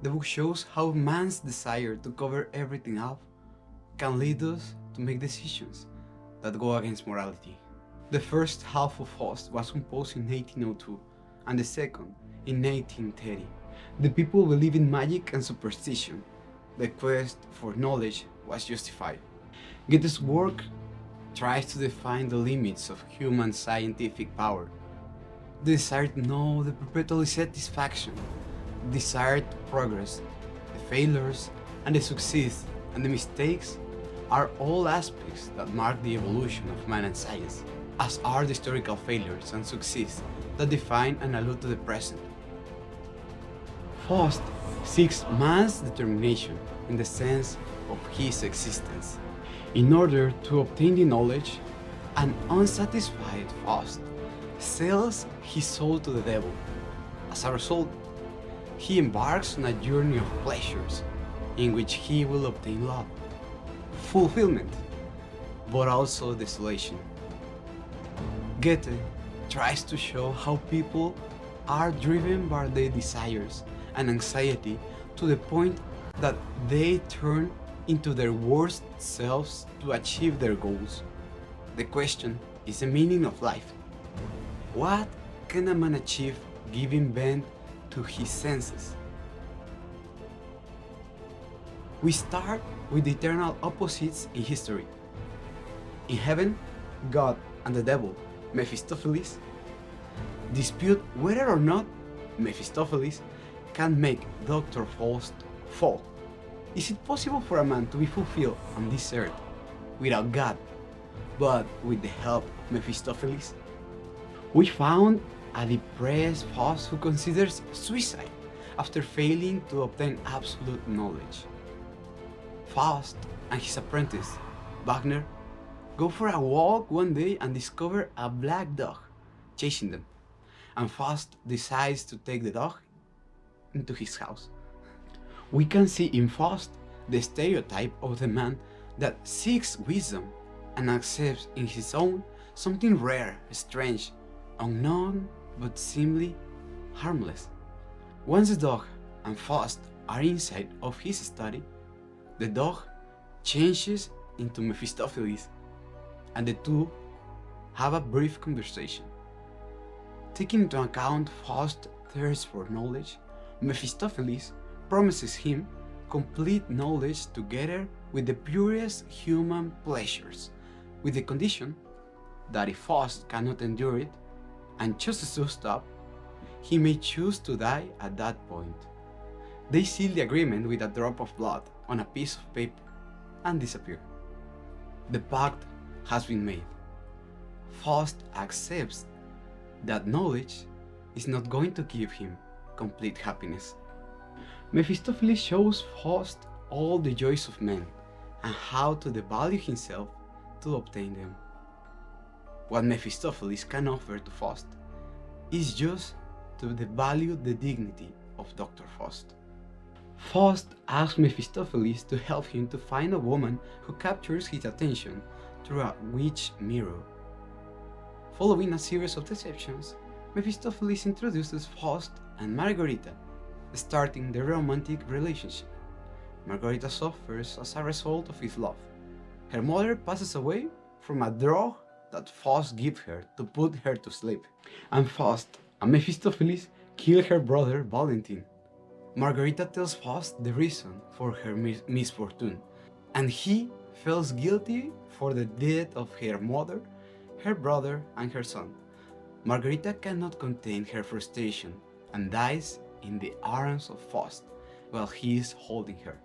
The book shows how man's desire to cover everything up can lead us to make decisions that go against morality. The first half of Faust was composed in 1802 and the second in 1830. The people believed in magic and superstition. The quest for knowledge was justified. Goethe's work tries to define the limits of human scientific power. The desire to know, the perpetual dissatisfaction, the desire to progress, the failures and the success and the mistakes are all aspects that mark the evolution of man and science, as are the historical failures and success that define and allude to the present. Faust seeks man's determination in the sense of his existence. In order to obtain the knowledge, an unsatisfied Faust sells his soul to the devil. As a result, he embarks on a journey of pleasures in which he will obtain love, fulfillment, but also desolation. Goethe tries to show how people are driven by their desires and anxiety to the point that they turn into their worst selves to achieve their goals. The question is the meaning of life. What can a man achieve giving vent to his senses? We start with the eternal opposites in history. In heaven, God and the devil, Mephistopheles, dispute whether or not Mephistopheles can make Dr. Faust fall. Is it possible for a man to be fulfilled on this earth without God, but with the help of Mephistopheles? We found a depressed Faust who considers suicide after failing to obtain absolute knowledge. Faust and his apprentice, Wagner, go for a walk one day and discover a black dog chasing them, and Faust decides to take the dog into his house. We can see in Faust the stereotype of the man that seeks wisdom and accepts in his own something rare, strange, unknown, but seemingly harmless. Once the dog and Faust are inside of his study, the dog changes into Mephistopheles, and the two have a brief conversation. Taking into account Faust's thirst for knowledge, Mephistopheles promises him complete knowledge together with the purest human pleasures, with the condition that if Faust cannot endure it and chooses to stop, he may choose to die at that point. They seal the agreement with a drop of blood on a piece of paper and disappear. The pact has been made. Faust accepts that knowledge is not going to give him complete happiness. Mephistopheles shows Faust all the joys of men and how to devalue himself to obtain them. What Mephistopheles can offer to Faust is just to devalue the dignity of Dr. Faust. Faust asks Mephistopheles to help him to find a woman who captures his attention through a witch mirror. Following a series of deceptions, Mephistopheles introduces Faust and Margarita, starting their romantic relationship. Margarita suffers as a result of his love. Her mother passes away from a drug that Faust gives her to put her to sleep, and Faust and Mephistopheles kill her brother Valentin. Margarita tells Faust the reason for her misfortune, and he feels guilty for the death of her mother, her brother, and her son. Margarita cannot contain her frustration and dies in the arms of Faust while he is holding her.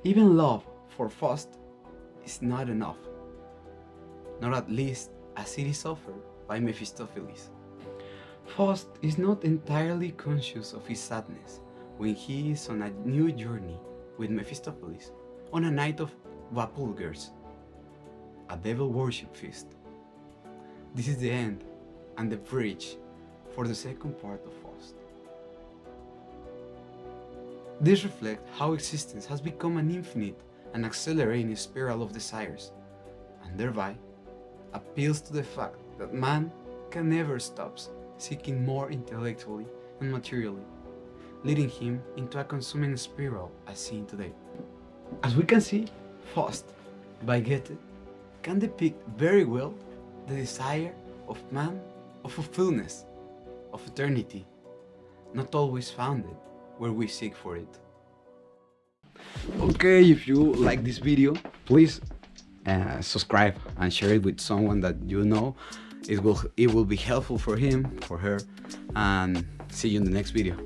Even love for Faust is not enough, not at least as it is offered by Mephistopheles. Faust is not entirely conscious of his sadness when he is on a new journey with Mephistopheles on a night of Walpurgis, a devil worship feast. This is the end and the bridge for the second part of Faust. This reflects how existence has become an infinite and accelerating spiral of desires, and thereby appeals to the fact that man can never stop seeking more intellectually and materially, leading him into a consuming spiral as seen today. As we can see, Faust, by Goethe, can depict very well the desire of man of fulfillment, of eternity, not always founded where we seek for it. Okay, if you like this video, please subscribe and share it with someone that you know. It will be helpful for him, for her, and see you in the next video.